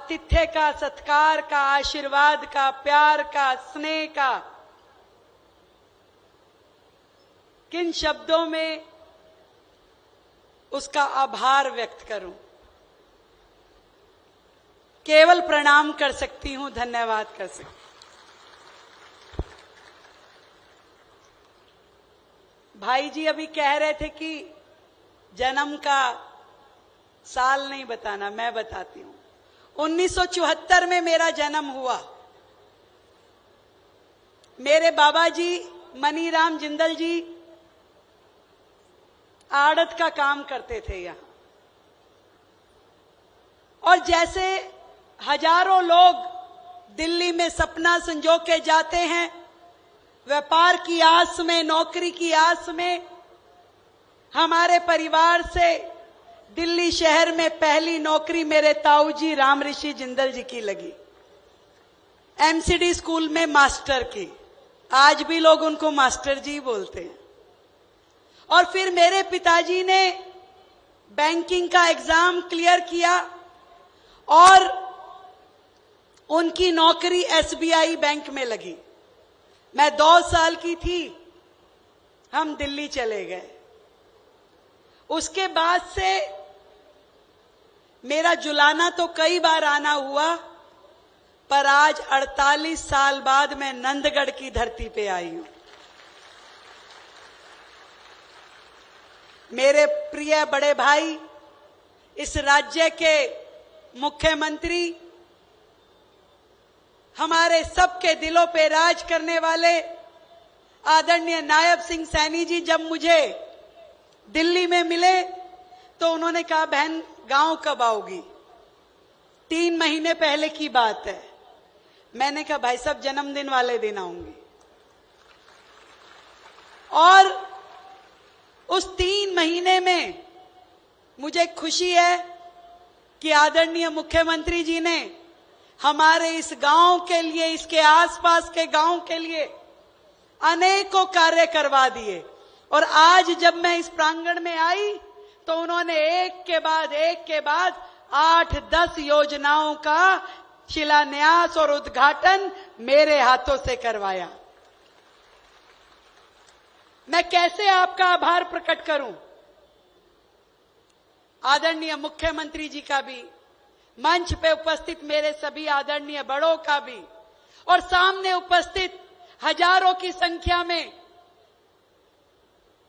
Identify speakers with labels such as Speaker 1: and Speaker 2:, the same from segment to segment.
Speaker 1: आतिथ्य का, सत्कार का, आशीर्वाद का, प्यार का, स्नेह का, किन शब्दों में उसका आभार व्यक्त करूं। केवल प्रणाम कर सकती हूं, धन्यवाद कर सकती हूं। भाई जी अभी कह रहे थे कि जन्म का साल नहीं बताना, मैं बताती हूं। 1974 में मेरा जन्म हुआ। मेरे बाबा जी मनीराम जिंदल जी आड़त का काम करते थे यहां, और जैसे हजारों लोग दिल्ली में सपना संजो के जाते हैं व्यापार की आस में, नौकरी की आस में, हमारे परिवार से दिल्ली शहर में पहली नौकरी मेरे ताऊ जी राम ऋषि जिंदल जी की लगी, एमसीडी स्कूल में मास्टर की। आज भी लोग उनको मास्टर जी बोलते हैं। और फिर मेरे पिताजी ने बैंकिंग का एग्जाम क्लियर किया और उनकी नौकरी एसबीआई बैंक में लगी। मैं 2 साल की थी, हम दिल्ली चले गए। उसके बाद से मेरा जुलाना तो कई बार आना हुआ, पर आज 48 साल बाद मैं नंदगढ़ की धरती पे आई हूं। मेरे प्रिय बड़े भाई, इस राज्य के मुख्यमंत्री, हमारे सबके दिलों पे राज करने वाले आदरणीय नायब सिंह सैनी जी जब मुझे दिल्ली में मिले तो उन्होंने कहा, बहन गांव कब आओगी? 3 महीने पहले की बात है। मैंने कहा, भाई साहब जन्मदिन वाले दिन आऊंगी। और उस 3 महीने में मुझे खुशी है कि आदरणीय मुख्यमंत्री जी ने हमारे इस गांव के लिए, इसके आसपास के गांव के लिए अनेकों कार्य करवा दिए। और आज जब मैं इस प्रांगण में आई तो उन्होंने एक के बाद 8-10 योजनाओं का शिलान्यास और उद्घाटन मेरे हाथों से करवाया। मैं कैसे आपका आभार प्रकट करूं? आदरणीय मुख्यमंत्री जी का भी, मंच पे उपस्थित मेरे सभी आदरणीय बड़ों का भी, और सामने उपस्थित हजारों की संख्या में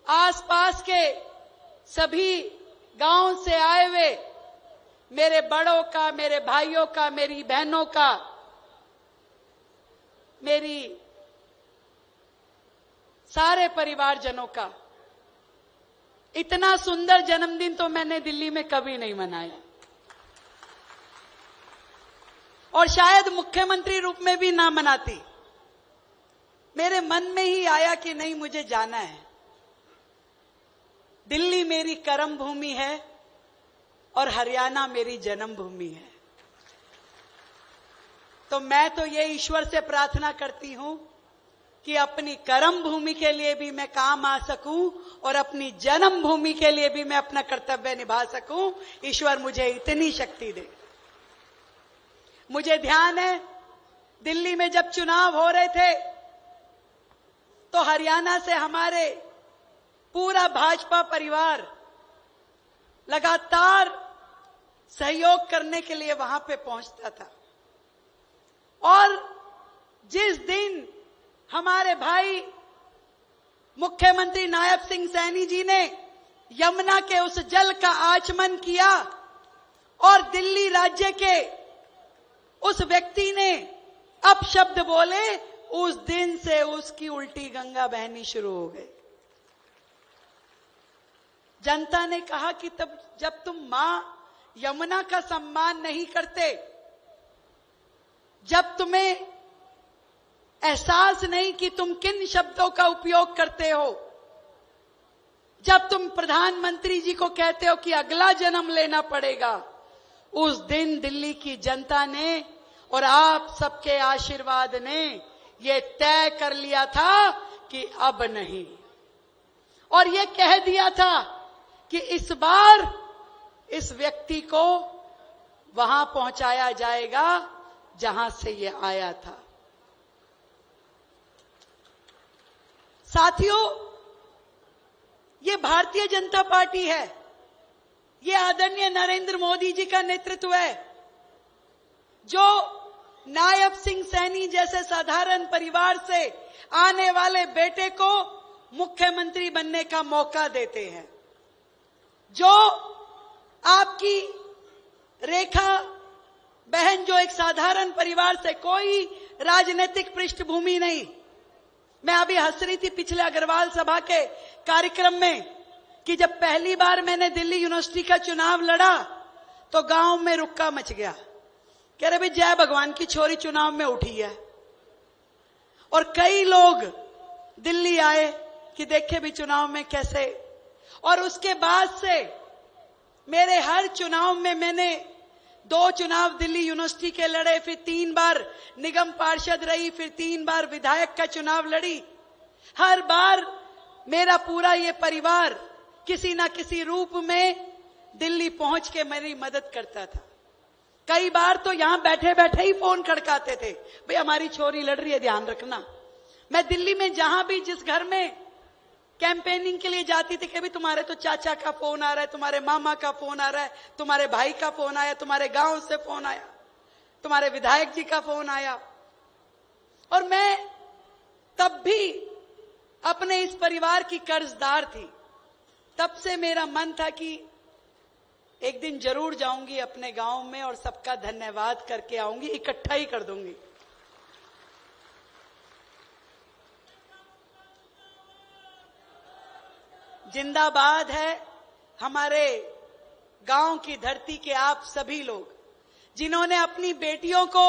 Speaker 1: आसपास के सभी गांव से आए हुए मेरे बड़ों का, मेरे भाइयों का, मेरी बहनों का, मेरी सारे परिवारजनों का। इतना सुंदर जन्मदिन तो मैंने दिल्ली में कभी नहीं मनाया, और शायद मुख्यमंत्री रूप में भी ना मनाती। मेरे मन में ही आया कि नहीं, मुझे जाना है। दिल्ली मेरी कर्म भूमि है और हरियाणा मेरी जन्मभूमि है। तो मैं तो ये ईश्वर से प्रार्थना करती हूं कि अपनी कर्म भूमि के लिए भी मैं काम आ सकूं और अपनी जन्मभूमि के लिए भी मैं अपना कर्तव्य निभा सकूं। ईश्वर मुझे इतनी शक्ति दे। मुझे ध्यान है, दिल्ली में जब चुनाव हो रहे थे तो हरियाणा से हमारे पूरा भाजपा परिवार लगातार सहयोग करने के लिए वहां पे पहुंचता था। और जिस दिन हमारे भाई मुख्यमंत्री नायब सिंह सैनी जी ने यमुना के उस जल का आचमन किया और दिल्ली राज्य के उस व्यक्ति ने अपशब्द बोले, उस दिन से उसकी उल्टी गंगा बहनी शुरू हो गई। जनता ने कहा कि तब जब तुम मां यमुना का सम्मान नहीं करते, जब तुम्हें एहसास नहीं कि तुम किन शब्दों का उपयोग करते हो, जब तुम प्रधानमंत्री जी को कहते हो कि अगला जन्म लेना पड़ेगा, उस दिन दिल्ली की जनता ने और आप सबके आशीर्वाद ने ये तय कर लिया था कि अब नहीं, और ये कह दिया था कि इस बार इस व्यक्ति को वहां पहुंचाया जाएगा जहां से ये आया था। साथियों, ये भारतीय जनता पार्टी है, ये आदरणीय नरेंद्र मोदी जी का नेतृत्व है, जो नायब सिंह सैनी जैसे साधारण परिवार से आने वाले बेटे को मुख्यमंत्री बनने का मौका देते हैं, जो आपकी रेखा बहन, जो एक साधारण परिवार से, कोई राजनीतिक पृष्ठभूमि नहीं। मैं अभी हंस रही थी पिछले अग्रवाल सभा के कार्यक्रम में कि जब पहली बार मैंने दिल्ली यूनिवर्सिटी का चुनाव लड़ा तो गांव में रुक्का मच गया। कह रहे भाई जय भगवान की छोरी चुनाव में उठी है। और कई लोग दिल्ली आए कि देखे भी चुनाव में कैसे। और उसके बाद से मेरे हर चुनाव में मैंने 2 चुनाव दिल्ली यूनिवर्सिटी के लड़े, फिर 3 बार निगम पार्षद रही, फिर 3 बार विधायक का चुनाव लड़ी। हर बार मेरा पूरा ये परिवार किसी ना किसी रूप में दिल्ली पहुंच के मेरी मदद करता था। कई बार तो यहां बैठे बैठे ही फोन खड़काते थे, भाई हमारी छोरी लड़ रही है, ध्यान रखना। मैं दिल्ली में जहां भी जिस घर में कैंपेनिंग के लिए जाती थी कि भाई तुम्हारे तो चाचा का फोन आ रहा है, तुम्हारे मामा का फोन आ रहा है, तुम्हारे भाई का फोन आया, तुम्हारे गांव से फोन आया, तुम्हारे विधायक जी का फोन आया। और मैं तब भी अपने इस परिवार की कर्जदार थी। तब से मेरा मन था कि एक दिन जरूर जाऊंगी अपने गांव में और सबका धन्यवाद करके आऊंगी, इकट्ठा ही कर दूंगी। जिंदाबाद है हमारे गांव की धरती के आप सभी लोग, जिन्होंने अपनी बेटियों को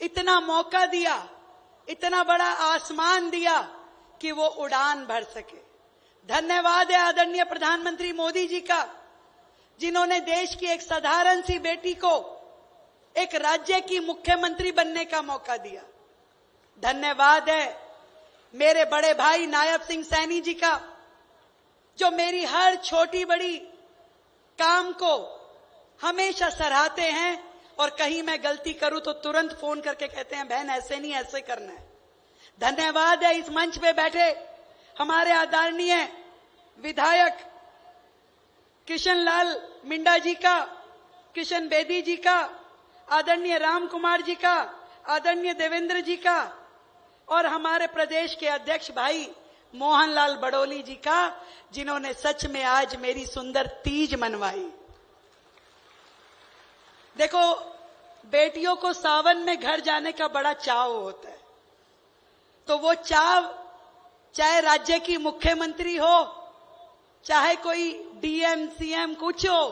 Speaker 1: इतना मौका दिया, इतना बड़ा आसमान दिया कि वो उड़ान भर सके। धन्यवाद है आदरणीय प्रधानमंत्री मोदी जी का, जिन्होंने देश की एक साधारण सी बेटी को एक राज्य की मुख्यमंत्री बनने का मौका दिया। धन्यवाद है मेरे बड़े भाई नायब सिंह सैनी जी का, जो मेरी हर छोटी बड़ी काम को हमेशा सराहते हैं और कहीं मैं गलती करूं तो तुरंत फोन करके कहते हैं बहन ऐसे नहीं, ऐसे करना है। धन्यवाद है इस मंच पे बैठे हमारे आदरणीय विधायक किशन लाल मिंडा जी का, किशन बेदी जी का, आदरणीय राम कुमार जी का, आदरणीय देवेंद्र जी का, और हमारे प्रदेश के अध्यक्ष भाई मोहनलाल बड़ोली जी का, जिन्होंने सच में आज मेरी सुंदर तीज मनवाई। देखो, बेटियों को सावन में घर जाने का बड़ा चाव होता है, तो वो चाव चाहे राज्य की मुख्यमंत्री हो, चाहे कोई डीएम सीएम कुछ हो,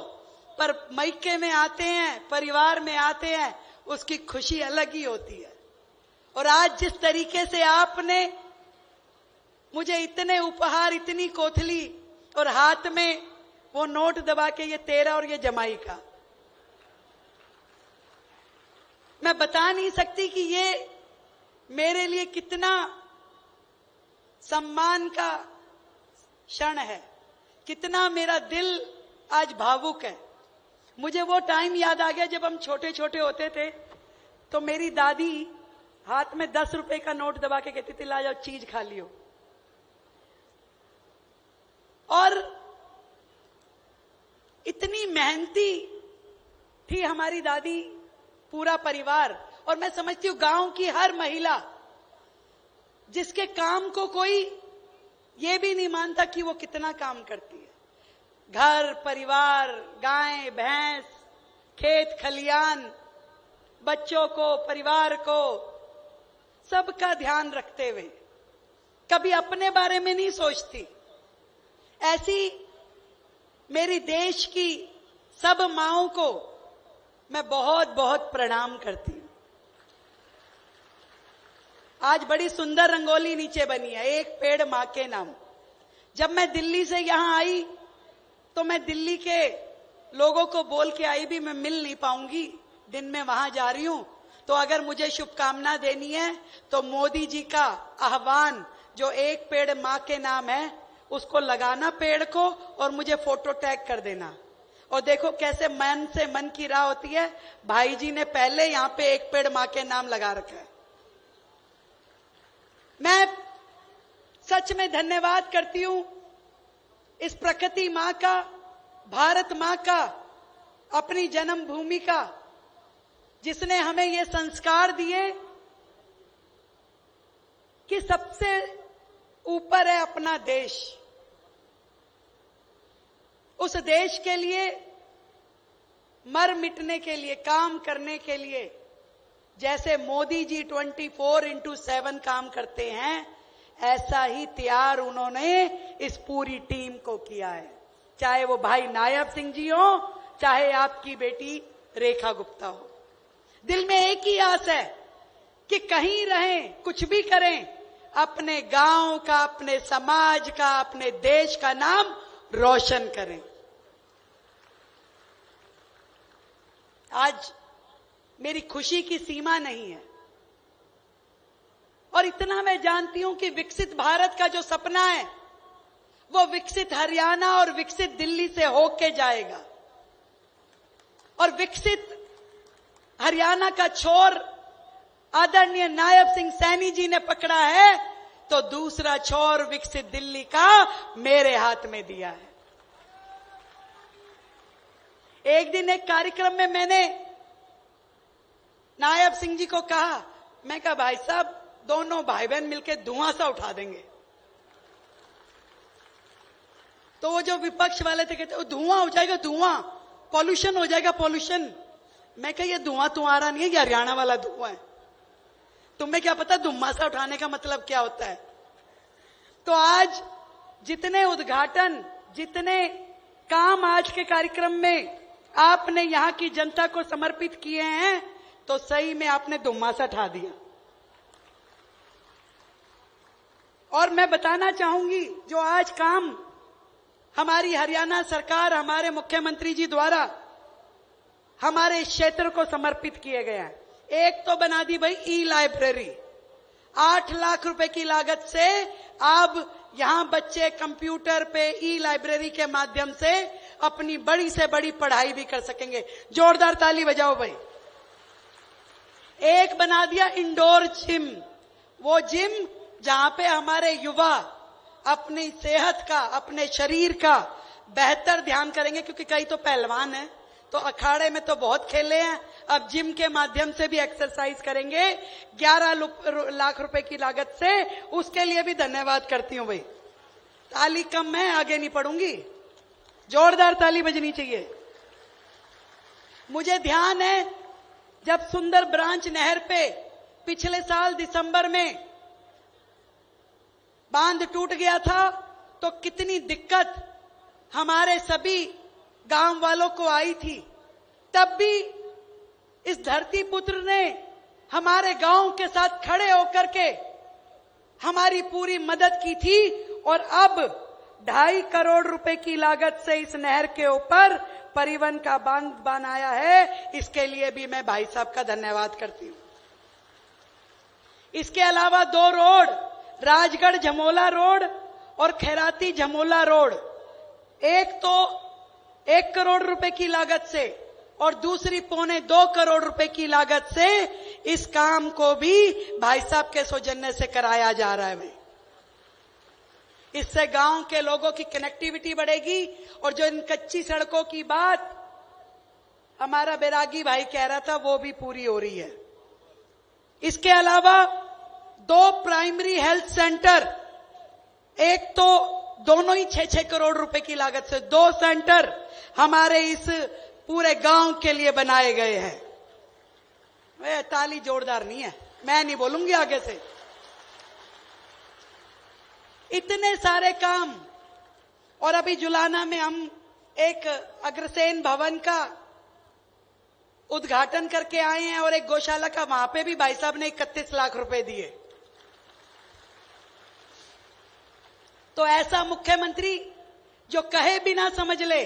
Speaker 1: पर मायके में आते हैं, परिवार में आते हैं, उसकी खुशी अलग ही होती है। और आज जिस तरीके से आपने मुझे इतने उपहार, इतनी कोथली और हाथ में वो नोट दबा के, ये तेरा और ये जमाई का, मैं बता नहीं सकती कि ये मेरे लिए कितना सम्मान का क्षण है, कितना मेरा दिल आज भावुक है। मुझे वो टाइम याद आ गया जब हम छोटे छोटे होते थे तो मेरी दादी हाथ में 10 रुपए का नोट दबा के कहती थी ला जाओ चीज खा लियो। और इतनी मेहनती थी हमारी दादी, पूरा परिवार। और मैं समझती हूं गांव की हर महिला जिसके काम को कोई ये भी नहीं मानता कि वो कितना काम करती है, घर परिवार, गाय भैंस, खेत खलियान, बच्चों को, परिवार को, सबका ध्यान रखते हुए कभी अपने बारे में नहीं सोचती। ऐसी मेरी देश की सब माओं को मैं बहुत बहुत प्रणाम करती हूं। आज बड़ी सुंदर रंगोली नीचे बनी है, एक पेड़ मां के नाम। जब मैं दिल्ली से यहां आई तो मैं दिल्ली के लोगों को बोल के आई भी मैं मिल नहीं पाऊंगी, दिन में वहां जा रही हूं, तो अगर मुझे शुभकामना देनी है तो मोदी जी का आह्वान जो एक पेड़ मां के नाम है उसको लगाना पेड़ को और मुझे फोटो टैग कर देना। और देखो कैसे मन से मन की राह होती है। भाई जी ने पहले यहां पे एक पेड़ मां के नाम लगा रखा है। मैं सच में धन्यवाद करती हूं इस प्रकृति मां का, भारत मां का, अपनी जन्मभूमि का, जिसने हमें ये संस्कार दिए कि सबसे ऊपर है अपना देश। उस देश के लिए मर मिटने के लिए, काम करने के लिए, जैसे मोदी जी 24x7 काम करते हैं, ऐसा ही त्याग उन्होंने इस पूरी टीम को किया है। चाहे वो भाई नायब सिंह जी हो, चाहे आपकी बेटी रेखा गुप्ता हो। दिल में एक ही आस है कि कहीं रहें, कुछ भी करें, अपने गांव का, अपने समाज का, अपने देश का नाम रोशन करें। आज मेरी खुशी की सीमा नहीं है और इतना मैं जानती हूं कि विकसित भारत का जो सपना है वो विकसित हरियाणा और विकसित दिल्ली से होके जाएगा। और विकसित हरियाणा का छोर आदरणीय नायब सिंह सैनी जी ने पकड़ा है, तो दूसरा छोर विकसित दिल्ली का मेरे हाथ में दिया है। एक दिन एक कार्यक्रम में मैंने नायब सिंह जी को कहा, मैं कहा भाई साहब दोनों भाई बहन मिलकर धुआं सा उठा देंगे। तो वो जो विपक्ष वाले थे कहते धुआं हो जाएगा, धुआं, पॉल्यूशन हो जाएगा, पॉल्यूशन। मैं कहा ये धुआं तुम्हारा नहीं है, ये हरियाणा वाला धुआं है। तुम्हें क्या पता धुआं सा उठाने का मतलब क्या होता है। तो आज जितने उद्घाटन, जितने काम आज के कार्यक्रम में आपने यहां की जनता को समर्पित किए हैं, तो सही में आपने धुआं सा उठा दिया। और मैं बताना चाहूंगी, जो आज काम हमारी हरियाणा सरकार, हमारे मुख्यमंत्री जी द्वारा हमारे इस क्षेत्र को समर्पित किए गए हैं। एक तो बना दी भाई ई लाइब्रेरी, 8 लाख रुपए की लागत से अब यहां बच्चे कंप्यूटर पे ई लाइब्रेरी के माध्यम से अपनी बड़ी से बड़ी पढ़ाई भी कर सकेंगे। जोरदार ताली बजाओ भाई। एक बना दिया इंडोर जिम, वो जिम जहां पे हमारे युवा अपनी सेहत का, अपने शरीर का बेहतर ध्यान करेंगे, क्योंकि कई तो पहलवान हैं, तो अखाड़े में तो बहुत खेले हैं, अब जिम के माध्यम से भी एक्सरसाइज करेंगे 11 लाख रुपए की लागत से। उसके लिए भी धन्यवाद करती हूं भाई। ताली कम है, आगे नहीं पढ़ूंगी, जोरदार ताली बजनी चाहिए। मुझे ध्यान है जब सुंदर ब्रांच नहर पे पिछले साल दिसंबर में बांध टूट गया था, तो कितनी दिक्कत हमारे सभी गांव वालों को आई थी। तब भी इस धरती पुत्र ने हमारे गांव के साथ खड़े होकर के हमारी पूरी मदद की थी। और अब 2.5 करोड़ रुपए की लागत से इस नहर के ऊपर परिवहन का बांध बनाया है। इसके लिए भी मैं भाई साहब का धन्यवाद करती हूं। इसके अलावा 2 रोड, राजगढ़ झमोला रोड और खैराती झमोला रोड, एक तो 1 करोड़ रुपए की लागत से और दूसरी 1.25 करोड़ रुपए की लागत से इस काम को भी भाई साहब के सौजन्य से कराया जा रहा है भाई। इससे गांव के लोगों की कनेक्टिविटी बढ़ेगी। और जो इन कच्ची सड़कों की बात हमारा बैरागी भाई कह रहा था, वो भी पूरी हो रही है। इसके अलावा 2 प्राइमरी हेल्थ सेंटर, एक तो दोनों ही 6-6 करोड़ रुपए की लागत से 2 सेंटर हमारे इस पूरे गांव के लिए बनाए गए हैं। वे ताली जोरदार नहीं है, मैं नहीं बोलूंगी आगे से। इतने सारे काम। और अभी जुलाना में हम एक अग्रसेन भवन का उद्घाटन करके आए हैं और एक गौशाला का, वहां पे भी भाई साहब ने 31 लाख रुपए दिए। तो ऐसा मुख्यमंत्री जो कहे बिना समझ ले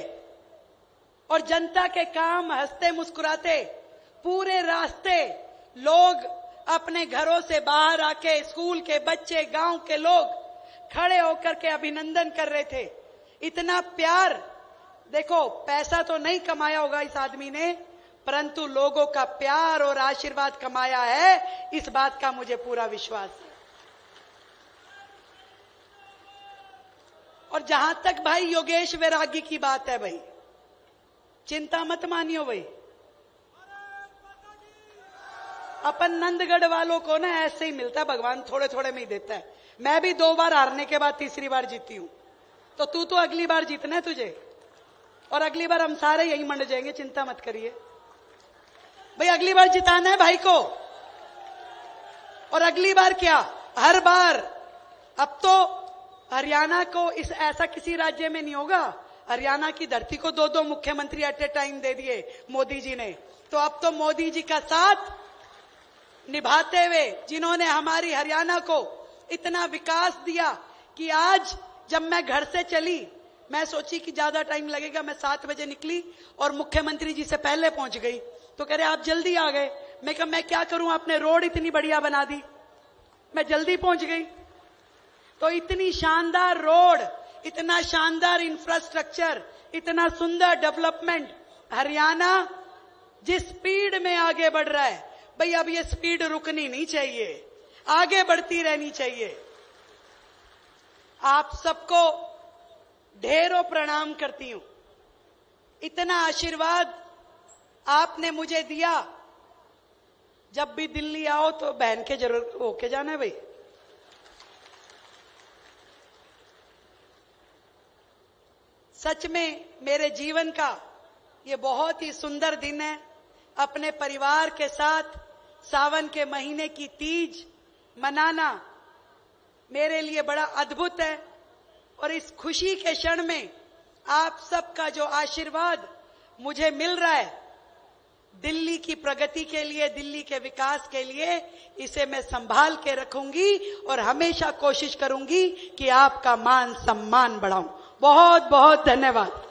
Speaker 1: और जनता के काम हंसते मुस्कुराते पूरे रास्ते लोग अपने घरों से बाहर आके, स्कूल के बच्चे, गांव के लोग खड़े होकर के अभिनंदन कर रहे थे। इतना प्यार देखो, पैसा तो नहीं कमाया होगा इस आदमी ने, परंतु लोगों का प्यार और आशीर्वाद कमाया है, इस बात का मुझे पूरा विश्वास है। और जहां तक भाई योगेश वैरागी की बात है, भाई चिंता मत मानियो भाई, अपन नंदगढ़ वालों को ना ऐसे ही मिलता है, भगवान थोड़े थोड़े में ही देता है। मैं भी 2 बार हारने के बाद तीसरी बार जीती हूं, तो तू तो अगली बार जीतना है तुझे, और अगली बार हम सारे यही मंड जाएंगे, चिंता मत करिए भाई, अगली बार जिताना है भाई को। और अगली बार क्या, हर बार। अब तो हरियाणा को इस ऐसा किसी राज्य में नहीं होगा, हरियाणा की धरती को 2-2 मुख्यमंत्री एट ए टाइम दे दिए मोदी जी ने। तो अब तो मोदी जी का साथ निभाते हुए, जिन्होंने हमारी हरियाणा को इतना विकास दिया कि आज जब मैं घर से चली, मैं सोची कि ज्यादा टाइम लगेगा, मैं 7 बजे निकली और मुख्यमंत्री जी से पहले पहुंच गई। तो कह रहे आप जल्दी आ गए। मैं कहा मैं क्या करूं, आपने रोड इतनी बढ़िया बना दी, मैं जल्दी पहुंच गई। तो इतनी शानदार रोड, इतना शानदार इंफ्रास्ट्रक्चर, इतना सुंदर डेवलपमेंट, हरियाणा जिस स्पीड में आगे बढ़ रहा है भाई, अब ये स्पीड रुकनी नहीं चाहिए, आगे बढ़ती रहनी चाहिए। आप सबको ढेरों प्रणाम करती हूं, इतना आशीर्वाद आपने मुझे दिया। जब भी दिल्ली आओ तो बहन के जरूर होके जाना है भाई। सच में मेरे जीवन का ये बहुत ही सुंदर दिन है। अपने परिवार के साथ सावन के महीने की तीज मनाना मेरे लिए बड़ा अद्भुत है। और इस खुशी के क्षण में आप सबका जो आशीर्वाद मुझे मिल रहा है, दिल्ली की प्रगति के लिए, दिल्ली के विकास के लिए, इसे मैं संभाल के रखूंगी और हमेशा कोशिश करूंगी कि आपका मान सम्मान बढ़ाऊं। बहुत बहुत धन्यवाद।